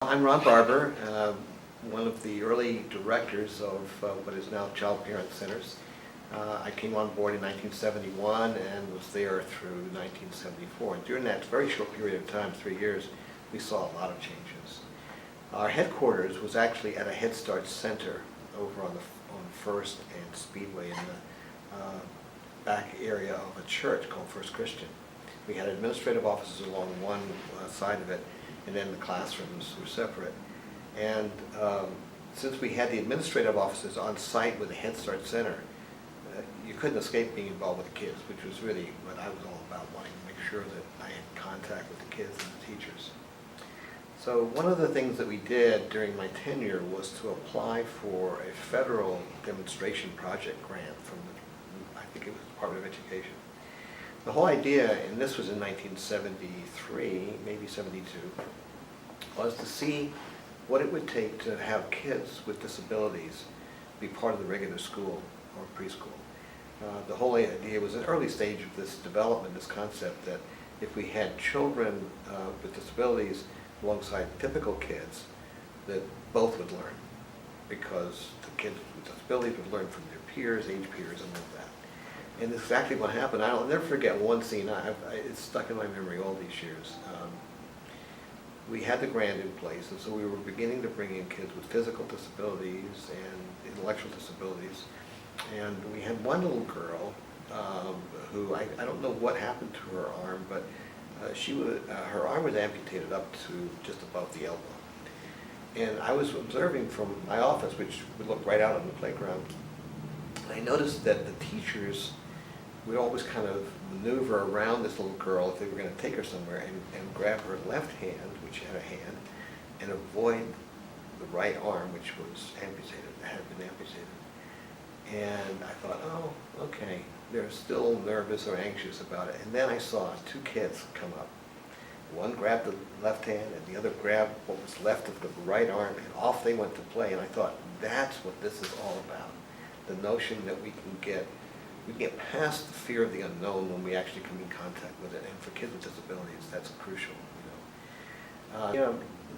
I'm Ron Barber, one of the early directors of what is now Child Parent Centers. I came on board in 1971 and was there through 1974. And during that very short period of time, 3 years, we saw a lot of changes. Our headquarters was actually at a Head Start center over on First and Speedway in the back area of a church called First Christian. We had administrative offices along one side of it, and then the classrooms were separate. And since we had the administrative offices on site with the Head Start Center, you couldn't escape being involved with the kids, which was really what I was all about, wanting to make sure that I had contact with the kids and the teachers. So one of the things that we did during my tenure was to apply for a federal demonstration project grant from I think it was the Department of Education. The whole idea, and this was in 1973, maybe 72, was to see what it would take to have kids with disabilities be part of the regular school or preschool. The whole idea was an early stage of this development, this concept that if we had children with disabilities alongside typical kids, that both would learn, because the kids with disabilities would learn from their peers, age peers, and all of that. And that's exactly what happened. I'll never forget one scene. It's stuck in my memory all these years. We had the grant in place, and so we were beginning to bring in kids with physical disabilities and intellectual disabilities. And we had one little girl who, I don't know what happened to her arm, but her arm was amputated up to just above the elbow. And I was observing from my office, which would look right out on the playground. And I noticed that the teachers would always kind of maneuver around this little girl if they were going to take her somewhere and grab her left hand, which had a hand, and avoid the right arm, which was amputated, had been amputated. And I thought, oh, okay, they're still nervous or anxious about it. And then I saw two kids come up. One grabbed the left hand and the other grabbed what was left of the right arm, and off they went to play. And I thought, that's what this is all about. The notion that we can get past the fear of the unknown when we actually come in contact with it. And for kids with disabilities, that's crucial.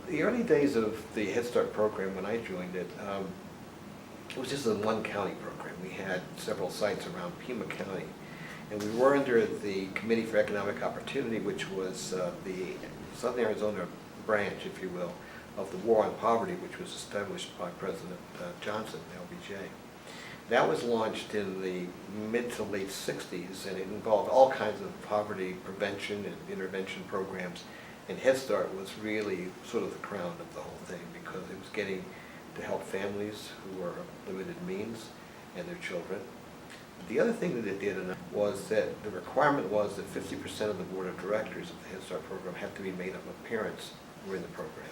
The early days of the Head Start program, when I joined it, it was just a one county program. We had several sites around Pima County. And we were under the Committee for Economic Opportunity, which was the Southern Arizona branch, if you will, of the War on Poverty, which was established by President Johnson, LBJ. That was launched in the mid to late 60s, and it involved all kinds of poverty prevention and intervention programs. And Head Start was really sort of the crown of the whole thing, because it was getting to help families who were of limited means and their children. The other thing that it did was that the requirement was that 50% of the board of directors of the Head Start program had to be made up of parents who were in the program.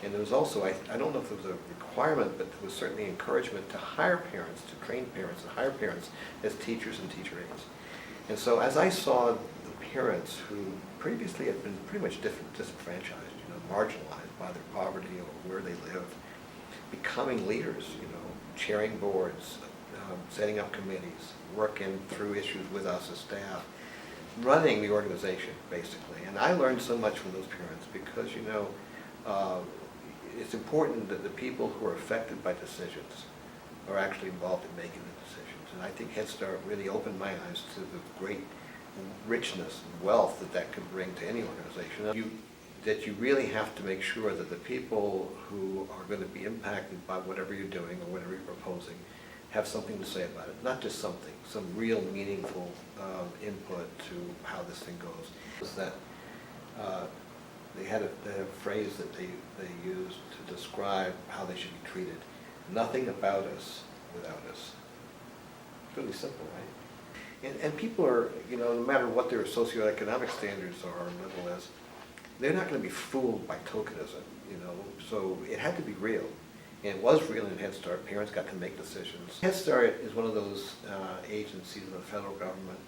And there was also, I don't know if it was a requirement, but there was certainly encouragement to hire parents, to train parents and hire parents as teachers and teacher aides. And so as I saw the parents who previously had been pretty much disenfranchised, marginalized by their poverty or where they lived, becoming leaders, chairing boards, setting up committees, working through issues with us as staff, running the organization, basically. And I learned so much from those parents because, it's important that the people who are affected by decisions are actually involved in making the decisions. And I think Head Start really opened my eyes to the great richness and wealth that could bring to any organization. That you really have to make sure that the people who are going to be impacted by whatever you're doing or whatever you're proposing have something to say about it, not just something, some real meaningful input to how this thing goes. Is that they had a phrase that they used to describe how they should be treated. Nothing about us without us. It's really simple, right? And people are, no matter what their socioeconomic standards are or level is, they're not going to be fooled by tokenism, So it had to be real. And it was real in Head Start. Parents got to make decisions. Head Start is one of those agencies of the federal government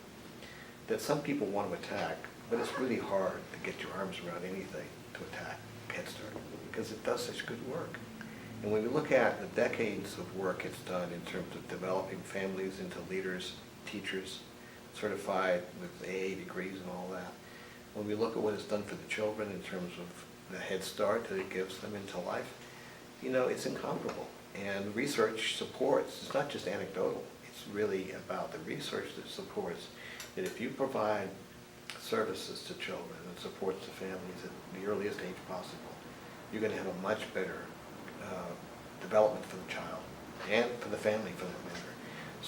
that some people want to attack, but it's really hard to get your arms around anything to attack Head Start because it does such good work. And when we look at the decades of work it's done in terms of developing families into leaders, teachers, certified with AA degrees and all that, when we look at what it's done for the children in terms of the head start that it gives them into life, it's incomparable. And research supports, it's not just anecdotal, it's really about the research that supports that if you provide services to children and supports the families at the earliest age possible, you're going to have a much better development for the child and for the family for that matter.